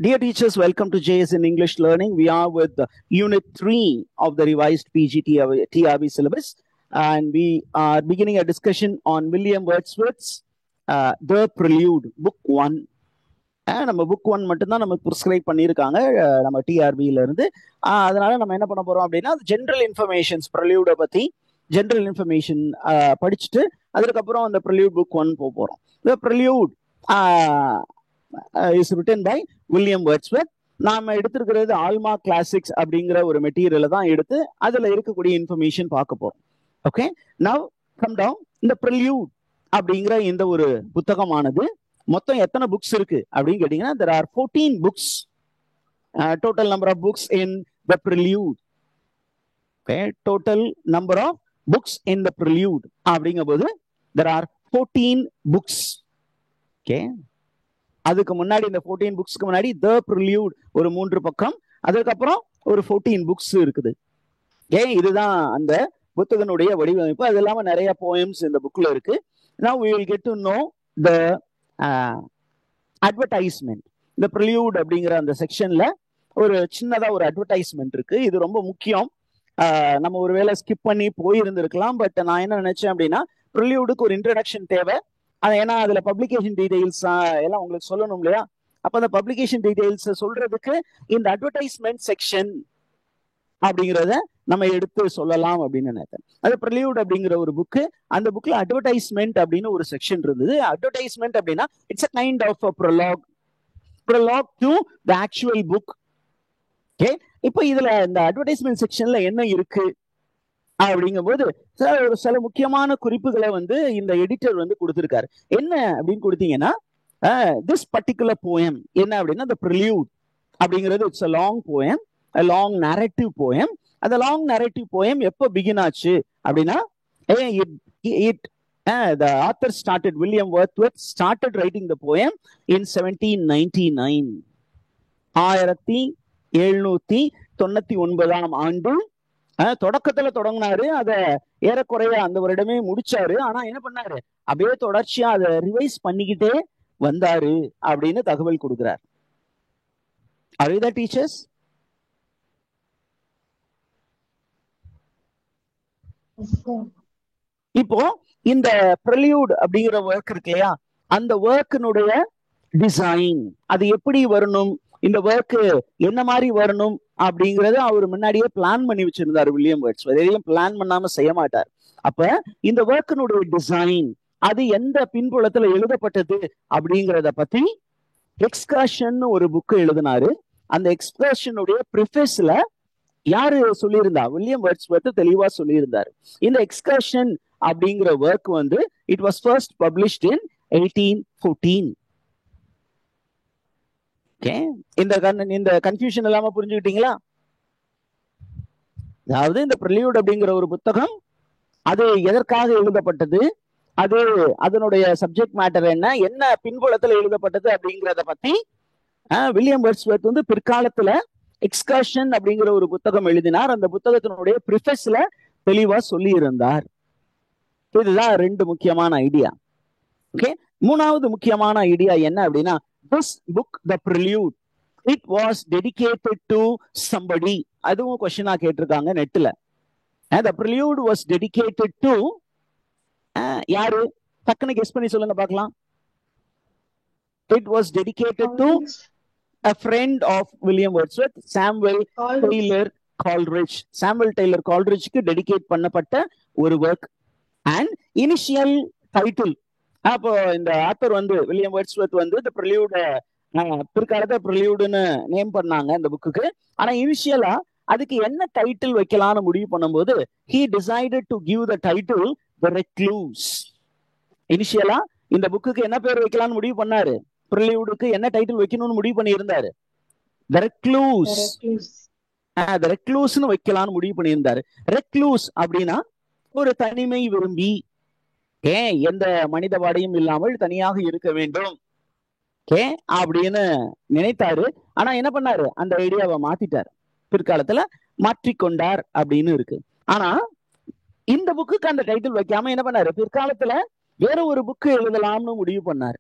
Dear teachers, welcome to JS in English Learning. We are with Unit 3 of the revised PG TRB syllabus, and we are beginning a discussion on William Wordsworth's The Prelude, Book 1. நம்ம book 1 மட்டும்தான் நமக்கு prescribe பண்ணியிருக்காங்க நம்ம டிஆர்பியில இருந்து. அதனால நம்ம என்ன பண்ண போறோம் அப்படின்னா, ஜென்ரல் இன்ஃபர்மேஷன்ஸ் ப்ரெல்யூடை பத்தி ஜென்ரல் இன்ஃபர்மேஷன் படிச்சுட்டு அதுக்கப்புறம் அந்த ப்ரெல்யூட் புக் 1 போக போறோம். இந்த ப்ரெல்யூட் is written by William Wordsworth. நாம எடுத்திருக்கிறது ஆல்மா கிளாசிக்ஸ் அப்படிங்கிற ஒரு மெட்டீரியலை தான் எடுத்து அதுல இருக்கக்கூடிய இன்ஃபர்மேஷன் பார்க்க போறோம். Okay, now come down. இந்த ப்ரெல்யூட் அப்படிங்கிற இந்த ஒரு புத்தகமானது மொத்தம் எத்தனை புக்ஸ் இருக்கு அப்படின்னு கேட்டீங்கன்னா, there are 14 books, total number of books in the prelude. Okay, total number of books in the prelude அப்படிங்கும்போது there are 14 books. Okay, அதுக்கு முன்னாடி இந்த 14 புக்ஸ்க்கு முன்னாடி த ப்ரில்யூட் ஒரு 3 பக்கம், அதுக்கப்புறம் ஒரு 14 புக்ஸ் இருக்குது. இதுதான் அந்த புத்தகனுடைய வடிவமைப்பு. அது இல்லாம நிறைய போயம்ஸ் இந்த புக்ல இருக்கு. Now we will get to know the advertisement. இந்த ப்ரில்யூட் அப்படிங்கிற அந்த செக்ஷன்ல ஒரு சின்னதா ஒரு அட்வர்டைஸ்மெண்ட் இருக்கு. இது ரொம்ப முக்கியம். நம்ம ஒருவேளை ஸ்கிப் பண்ணி போயிருந்திருக்கலாம். பட் நான் என்ன நினைச்சேன் அப்படின்னா, ப்ரில்யூடுக்கு ஒரு இன்ட்ரடக்ஷன் தேவை. ஏன்னா அதுல பப்ளிகேஷன் டீடைல்ஸ் எல்லாம் உங்களுக்கு சொல்லணும் இல்லையா? அப்ப அந்த பப்ளிகேஷன் டீடைல்ஸ் சொல்றதுக்கு இந்த அட்வர்டைஸ்மெண்ட் செக்ஷன் அப்படிங்கிறத நம்ம எடுத்து சொல்லலாம் அப்படின்னு நினைத்தேன். அது ப்ரெல்யூட் அப்படிங்கிற ஒரு புக்கு. அந்த புக்ல அட்வர்டைஸ்மெண்ட் அப்படின்னு ஒரு செக்ஷன் இருந்தது. அட்வர்டைஸ்மெண்ட் அப்படின்னா it's a kind of a prologue to the actual book. Okay, இப்போ இதுல இந்த அட்வர்டைஸ்மெண்ட் செக்ஷன்ல என்ன இருக்கு அப்படிங்கும்போது சில முக்கியமான குறிப்புகளை இந்த எடிட்டர் கொடுத்திருக்காரு. என்ன அப்படின்னு கொடுத்தீங்கன்னா, திஸ் பர்டிகுலர் போயம் என்ன அப்படின்னா, the prelude அப்படிங்கிறது it's a long poem, a long narrative poem. அந்த லாங் நரேட்டிவ் போயம் எப்போ பிகின் ஆச்சு அப்படின்னா, the author started, William Wordsworth started writing the poem in 1799. 1799 ஆண்டு தொடக்கத்துல தொடங்கினாரு. அதை ஏறக்குறைய அந்த வருடமே முடிச்சாரு. ஆனா என்ன பண்ணாரு, அப்படியே தொடர்ச்சியா அதை ரிவைஸ் பண்ணிக்கிட்டே வந்தாரு அப்படின்னு தகவல் கொடுக்கிறார். Are you the teachers? இப்போ இந்த ப்ரெல்யூட் அப்படிங்கிற ஒர்க் இருக்கு இல்லையா, அந்த ஒர்க்கினுடைய டிசைன், அது எப்படி வரணும், இந்த ஒர்க் என்ன மாதிரி வரணும் அப்படிங்கறத அவர் முன்னாடியே பிளான் பண்ணி வச்சிருந்தாரு வில்லியம் வேர்ட்ஸ்வர்த். எதையும் பிளான் பண்ணாம செய்ய மாட்டார். அப்ப இந்த ஒர்க்கினுடைய டிசைன் அது எந்த பின்புலத்துல எழுதப்பட்டது அப்படிங்கிறத பத்தி எக்ஸ்கர்ஷன் ஒரு புக் எழுதினாரு. அந்த எக்ஸ்கர்ஷனுடைய ப்ரிஃபேஸ்ல யாரு சொல்லியிருந்தா, வில்லியம் வேர்ட்ஸ்வர்த் தெளிவா சொல்லியிருந்தாரு. இந்த எக்ஸ்கர்ஷன் அப்படிங்கிற work it was first published இன் 1814. இந்த கன்ஃபியூஷன் இல்லாம புரிஞ்சுக்கிட்டீங்களா? அதாவது இந்த ப்ரெல்யூட் அப்படிங்கிற ஒரு புத்தகம் அது எதற்காக எழுதப்பட்டது, அது அதனுடைய சப்ஜெக்ட் மேட்டர் என்ன பின்புலத்துல எழுதப்பட்டது அப்படிங்கிறத பத்தி வில்லியம் வேர்ட்ஸ்வர்த் பிற்காலத்துல எக்ஸ்கர்ஷன் அப்படிங்கிற ஒரு புத்தகம் எழுதினார். அந்த புத்தகத்தினுடைய ப்ரிஃபேஸ்ல தெளிவா சொல்லி இருந்தார். இதுதான் 2 முக்கியமான ஐடியா. ஓகே, 3வது முக்கியமான ஐடியா என்ன அப்படின்னா, this book, The Prelude, it was dedicated to somebody. அதுவும் क्वेश्चन கேட்டிருக்காங்க நெட்ல. The Prelude was dedicated to யாரு, டக்குன்னு கெஸ் பண்ணி சொல்லுங்க பார்க்கலாம். It was dedicated to a friend of William Wordsworth, Samuel Taylor Coleridge. Samuel Taylor Coleridge-க்கு டெடிகேட் பண்ணப்பட்ட ஒரு ஒர்க். அண்ட் இனிஷியல் டைட்டில், அப்போ இந்த ஆத்தர் வில்லியம் வேர்ட்ஸ்வர்த் இந்த ப்ரெல்யூட பிற்காலத்தை ப்ரெல்யூடுன்னு நேம் பண்ணாங்க இந்த புக்குக்கு. ஆனா இனிஷியலா அதுக்கு என்ன டைட்டில் வைக்கலாம்னு முடிவு பண்ணும்போது he decided to give the title The Recluse. இனிஷியலா இந்த புக்குக்கு என்ன பேர் வைக்கலாம்னு முடிவு பண்ணாரு, ப்ரெல்யூடுக்கு என்ன டைட்டில் வைக்கணும்னு முடிவு பண்ணி இருந்தாரு, The Recluse. The Recluseன்னு வைக்கலாம்னு முடிவு பண்ணியிருந்தாரு. ரெக்லூஸ் அப்படின்னா ஒரு தனிமை விரும்பி, எந்த மனித வாடையும் இல்லாமல் தனியாக இருக்க வேண்டும் அப்படின்னு நினைத்தாரு. ஆனா என்ன பண்ணாரு, அந்த ஐடியாவை மாத்திட்டாரு, பிற்காலத்துல மாற்றிக்கொண்டார் அப்படின்னு இருக்கு. ஆனா இந்த புக்குக்கு அந்த டைட்டில் வைக்காம என்ன பண்ணாரு, பிற்காலத்துல வேற ஒரு புக்கு எழுதலாம்னு முடிவு பண்ணாரு.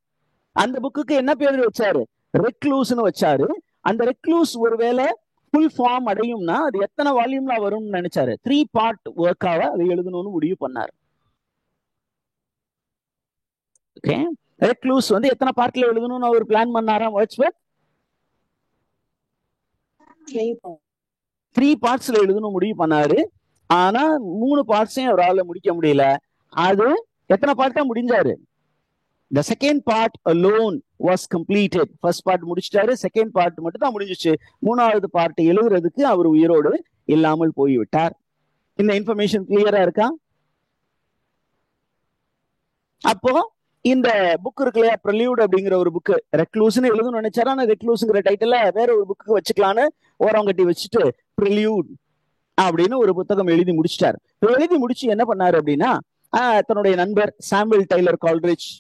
அந்த புக்குக்கு என்ன பேர் வச்சாரு, ரெக்லூஸ்னு வச்சாரு. அந்த ரெக்லூஸ் ஒருவேளை ஃபுல் ஃபார்ம் அடையும்னா அது எத்தனை வால்யூம்ல வரும்னு நினைச்சாரு. 3 பார்ட் ஒர்க்காக அதை எழுதணும்னு முடிவு பண்ணாரு. ஓகே, ரெக்லூஸ் வந்து எத்தனை பார்ட்ல எழுதணும்னு அவர் பிளான் பண்ணாராம் வேர்ட்ஸ்வொர்த்? 3 பார்ட்ஸ்ல எழுதணும் முடிவு பண்ணாரு. ஆனா 3 பார்ட்ஸையும் அவரால் முடிக்க முடியல. அது எத்தனை பார்ட்டா முடிஞ்சாரு? The second part alone was completed. First part முடிச்சிட்டாரு, செகண்ட் பார்ட் மட்டும் தான் முடிஞ்சிச்சு. 3வது பார்ட் எழுதுறதுக்கு அவர் உயிரோடு இல்லாமல் போய்விட்டார். இந்த இன்ஃபர்மேஷன் கிளியரா இருக்கா? அப்போ இந்த புக் இருக்கு இல்லையா, ப்ரெல்யூட் அப்படிங்கிற ஒரு புக், ரெக்லூஸ்னு எழுதணும்னு நினைச்சாரு. ஆனா ரெக்லூஸ்ங்கிற டைட்டில வேற ஒரு புக்கு வச்சுக்கலான்னு ஓரங்கட்டி வச்சுட்டு ப்ரெல்யூட் அப்படின்னு ஒரு புத்தகம் எழுதி முடிச்சிட்டாரு. எழுதி முடிச்சு என்ன பண்ணாரு அப்படின்னா, தன்னுடைய நண்பர் சாமுவேல் டெய்லர் கால்ட்ரிட்ஜ்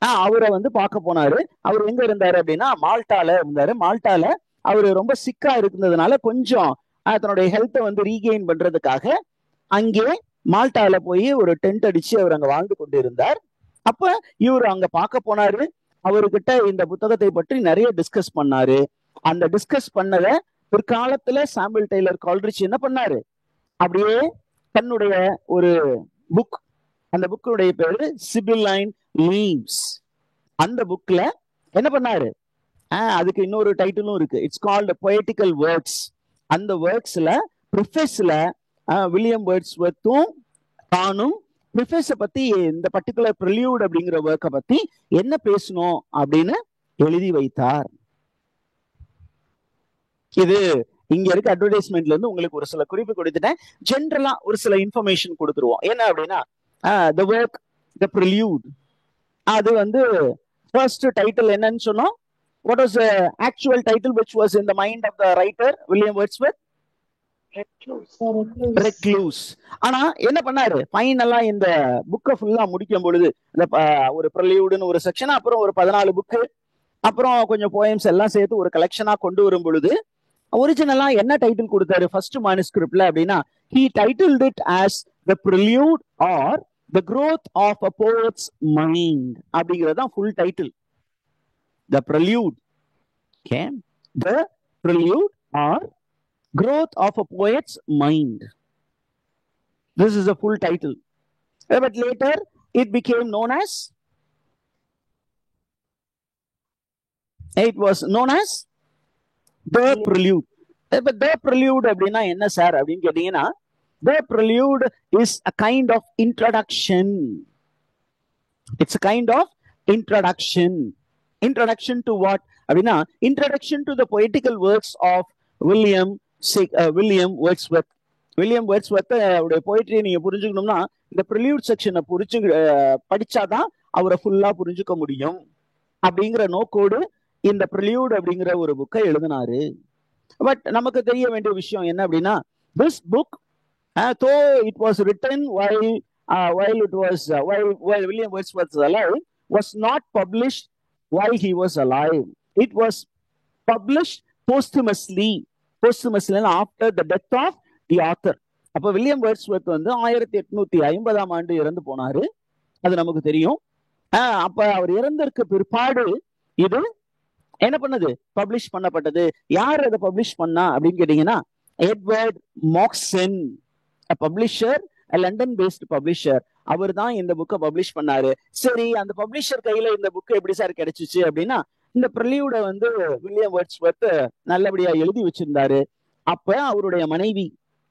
அவரை வந்து பார்க்க போனாரு. அவர் எங்க இருந்தாரு அப்படின்னா மால்டால இருந்தாரு. மால்டால அவரு ரொம்ப சிக்கா இருந்ததுனால கொஞ்சம் தன்னுடைய ஹெல்த்தை வந்து ரீகெயின் பண்றதுக்காக அங்கே மால்டால போய் ஒரு டென்ட் அடிச்சு அவர் அங்க வாழ்ந்து கொண்டு இருந்தார். அப்ப இவர் அங்க பார்க்க போனாரு. அவர்கிட்ட இந்த புத்தகத்தை பற்றி நிறைய டிஸ்கஸ் பண்ணாரு. அந்த டிஸ்கஸ் பண்ணத பிற்காலத்துல சாமுவேல் டெய்லர் கால்ட்ரிட்ஜ் என்ன பண்ணாரு, அப்படியே தன்னுடைய ஒரு புக், அந்த புக்குடைய பேரு சிபிலைன் லீவ்ஸ். அந்த புக்ல என்ன பண்ணாரு, அதுக்கு இன்னொரு டைட்டிலும் இருக்கு, இட்ஸ் கால்ட் பொயட்டிக்கல் ஒர்க்ஸ். அந்த ஒர்க்ஸ்ல ப்ரிஃபேஸ்ல வில்லியம் வேர்ட்ஸ்வொர்த்தும் தானும் ப்ரிஃபேஸ பத்தி, இந்த பர்டிகுலர் ப்ரெல்யூட் அப்படிங்கிற ஒர்க்கை பத்தி என்ன பேசணும் அப்படின்னு எழுதி வைத்தார். இது இங்க இருக்க அட்வர்டைஸ்மெண்ட்ல இருந்து உங்களுக்கு ஒரு சில குறிப்பு கொடுத்துட்டேன். ஜென்ரலா ஒரு சில இன்ஃபர்மேஷன் கொடுத்துருவோம். என்ன அப்படின்னா, the work, the prelude, அது வந்து ஃபர்ஸ்ட் டைட்டில் என்னன்னு சொன்னோம். What was the actual title which was in the mind of the writer William Wordsworth? Recluse. ஆனா என்ன பண்ணாரு, ஃபைனலா இந்த புக்கை ஃபுல்லா முடிக்கும் பொழுது இந்த ஒரு ப்ரெல்யூடுன்னு ஒரு செக்ஷன், அப்புறம் ஒரு 14 புக்கு, அப்புறம் கொஞ்சம் போயம்ஸ் எல்லாம் சேர்த்து ஒரு கலெக்ஷனா கொண்டு வரும் பொழுது ஒரிஜினலா என்ன டைட்டில் கொடுத்தாரு ஃபர்ஸ்ட் manuscriptல அப்படின்னா, he titled it as the prelude or the growth of a poet's mind அப்படிங்கிறது தான் full title. The prelude, okay, the prelude or growth of a poet's mind. This is a full title. But later it became known as, it was known as the prelude. But the prelude அப்படின்னா என்ன sir அப்படின்னு கேட்டீங்கன்னா, the prelude is a kind of introduction. It's a kind of introduction. Introduction to what அப்படின்னா, introduction to the poetical works of William Wordsworth. William Wordsworth அவருடைய போயிட்ரியை நீங்க புரிஞ்சுக்கணும்னா இந்த prelude செக்ஷனை படிச்சாதான் அவரை ஃபுல்லா புரிஞ்சுக்க முடியும். அப்படிங்கிற நோக்கோடு இந்த ப்ரிலியூட் அப்படிங்கிற ஒரு புக்கை எழுதினாரு. பட் நமக்கு தெரிய வேண்டிய விஷயம் என்ன அப்படின்னா, this book though it was written while William Wordsworth was alive, was not published while he was alive. It was published posthumously after the death of the author. அப்ப வில்லியம் வேர்ட்ஸ்வொர்த் வந்து 1850ஆம் ஆண்டு இறந்து போனாரு, அது நமக்கு தெரியும். அப்ப அவர் இறந்ததற்கு பிற்பாடு இது என்ன பண்ணது, பப்ளிஷ் பண்ணப்பட்டது. யார் அதை பப்ளிஷ் பண்ணா அப்படின்னு கேட்டீங்கன்னா, Edward Moxon, publisher, London based publisher. அவர் தான் இந்த புக்கை பப்ளிஷ் பண்ணாரு. சரி, அந்த பப்ளிஷர் கையில இந்த புக்கு எப்படி சார் கிடைச்சிச்சு அப்படின்னா, இந்த ப்ரெல்யூட வந்து வில்லியம் வேர்ட்ஸ்வொர்த் நல்லபடியா எழுதி வச்சிருந்தாரு. அப்ப அவருடைய மனைவி,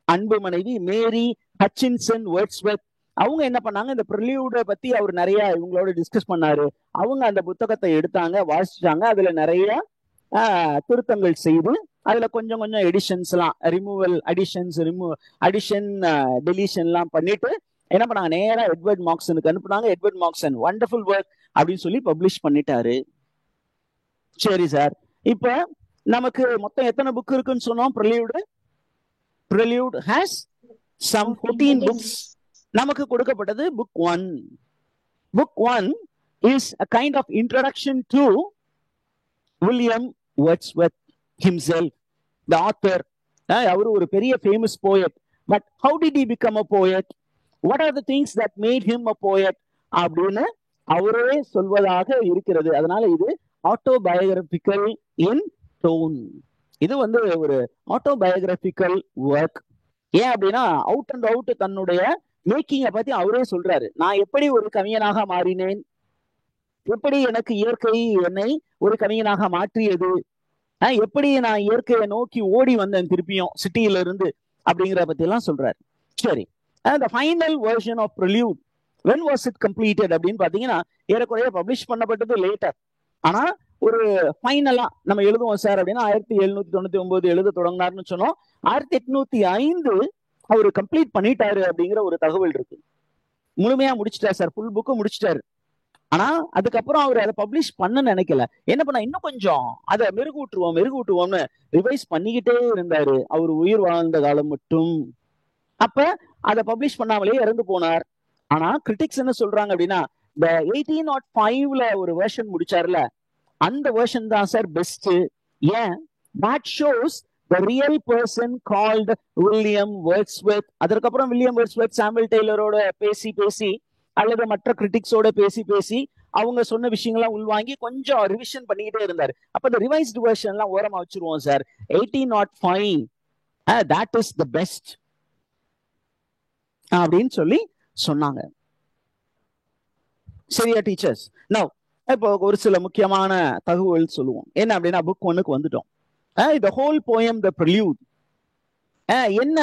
அன்பு மனைவி மேரி ஹட்சின்சன் வேர்ட்ஸ்வொர்த், அவங்க என்ன பண்ணாங்க, இந்த ப்ரெல்யூட பத்தி அவர் நிறைய இவங்களோட டிஸ்கஸ் பண்ணாரு. அவங்க அந்த புத்தகத்தை எடுத்தாங்க, வாசிச்சாங்க. அதுல நிறைய திருத்தங்கள் செய்து அதுல கொஞ்சம் எடிஷன்ஸ் எல்லாம் அடிஷன் டெலிஷன் எல்லாம் பண்ணிட்டு என்ன பண்ணாங்க, நேரா எட்வர்ட் மாக்சனுக்கு அனுப்புனாங்க. எட்வர்ட் மாக்சன் வண்டர்ஃபுல் ஒர்க் அப்படின்னு சொல்லி பப்ளிஷ் பண்ணிட்டாரு. சரி சார், இப்ப நமக்கு மொத்தம் எத்தனை புக் இருக்குன்னு சொன்னோம்? ப்ரெல்யூட் ஹேஸ் some 14 books. நமக்கு கொடுக்கப்பட்டது book 1. Book 1 is a kind of introduction to William Wordsworth himself, the author. அவர் ஒரு பெரிய famous poet. But how did he become a poet? What are the things that made him a poet? அப்படின்னு அவரே சொல்வதாக இருக்கிறது. அதனால இது autobiographical இன் tone. இது வந்து ஒரு ஆட்டோபயோகிராபிக்கல் ஒர்க். ஏன் அப்படின்னா அவுட் அண்ட் அவுட் தன்னுடைய மேக்கிங்கை பத்தி அவரே சொல்றாரு. நான் எப்படி ஒரு கவிஞனாக மாறினேன், எப்படி எனக்கு இயற்கை என்னை ஒரு கவிஞனாக மாற்றியது, எப்படி நான் இயற்கையை நோக்கி ஓடி வந்தேன் திருப்பியும் சிட்டியில இருந்து அப்படிங்கிற பத்தி எல்லாம் சொல்றாரு. சரி, the final version of Prelude, when was it completed அப்படின்னு பாத்தீங்கன்னா ஏறக்குறைய பப்ளிஷ் பண்ணப்பட்டது லேட்டர். ஆனா ஒரு ஃபைனலா நம்ம எழுதுவோம் சார் அப்படின்னா 1799 எழுத தொடங்கினார்னு சொன்னோம். 1805 அவரு கம்ப்ளீட் பண்ணிட்டாரு அப்படிங்கிற ஒரு தகவல் இருக்கு. முழுமையா முடிச்சிட்டாரு சார், ஃபுல் புக்கு முடிச்சிட்டாரு. ஆனா அதுக்கப்புறம் அவர் அதை பப்ளிஷ் பண்ண நினைக்கல. என்ன பண்ண, இன்னும் கொஞ்சம் அதை மெருகூட்டுவோம்னு ரிவைஸ் பண்ணிக்கிட்டே இருந்தாரு அவர் உயிர் வாழ்ந்த காலம் மட்டும். அப்ப அதை பப்ளிஷ் பண்ணாமலே இறந்து போனார். ஆனா கிரிட்டிக்ஸ் என்ன சொல்றாங்க அப்படின்னா, இந்த 1805ல ஒரு வெர்ஷன் முடிச்சார்ல, அந்த வெர்ஷன் தான் சார் பெஸ்ட். ஏன்? that shows the real person called William Wordsworth. அதற்கப்புறம் வில்லியம் வேர்ட்ஸ்வொர்த் சாமுவேல் டெய்லரோட பேசி அல்லது மற்ற கிரிட்டிக்ஸோட பேசி அவங்க சொன்ன விஷயங்கள்லாம் உள்வாங்கி கொஞ்சம் ரிவிஷன் பண்ணிக்கிட்டே இருந்தாரு. அப்ப இந்த ரிவைஸ்டு வெர்ஷன் எல்லாம் ஓரமா வச்சிருவோம் sir, 1805 that is the best அப்படின்னு சொல்லி சொன்னாங்க. சரியா டீச்சர்ஸ்? நவ் இப்போ ஒரு சில முக்கியமான தகவல் சொல்லுவோம். என்ன அப்படின்னா புக் 1க்கு வந்துட்டோம். the whole poem the prelude என்ன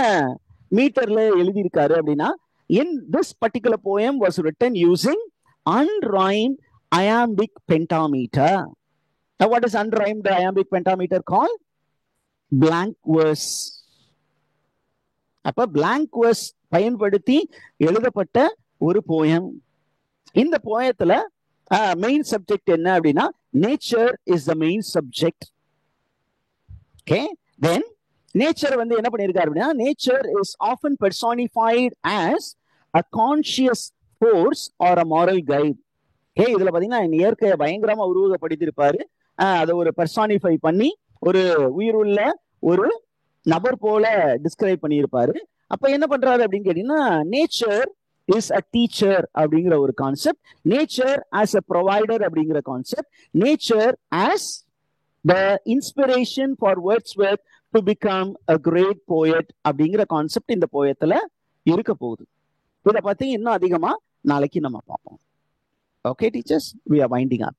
மீட்டர்ல எழுதியிருக்காரு அப்படின்னா, in this particular poem was written using unrhymed iambic pentameter. Now what is unrhymed iambic pentameter called? blank verse. அப்ப blank verse பயன்படுத்தி எழுதப்பட்ட ஒரு போயம். இந்த போயத்துல மெயின் சப்ஜெக்ட் என்ன அப்படின்னா nature is the main subject. Okay, then nature வந்து என்ன பண்ணியிருக்காரு அப்படின்னா, nature is often personified as a conscious force or a moral guide. இதுல பாத்தீங்கன்னா இயற்கையை பயங்கரமா உருவகப்படுத்தியிருப்பாரு. அதை ஒரு பெர்சானிஃபை பண்ணி ஒரு உயிருள்ள ஒரு நபர் போல டிஸ்கிரைப் பண்ணியிருப்பாரு. அப்ப என்ன பண்றாரு அப்படின்னு கேட்டீங்கன்னா, நேச்சர் இஸ் அ டீச்சர் அப்படிங்கிற ஒரு concept, nature as a provider அப்படிங்கிற concept, nature as the inspiration for Wordsworth to become a great poet அப்படிங்கிற கான்செப்ட் இந்த போயத்துல இருக்க போகுது. இதை பத்தி இன்னும் அதிகமா நாளைக்கு நம்ம பார்ப்போம். Okay teachers, we are winding up.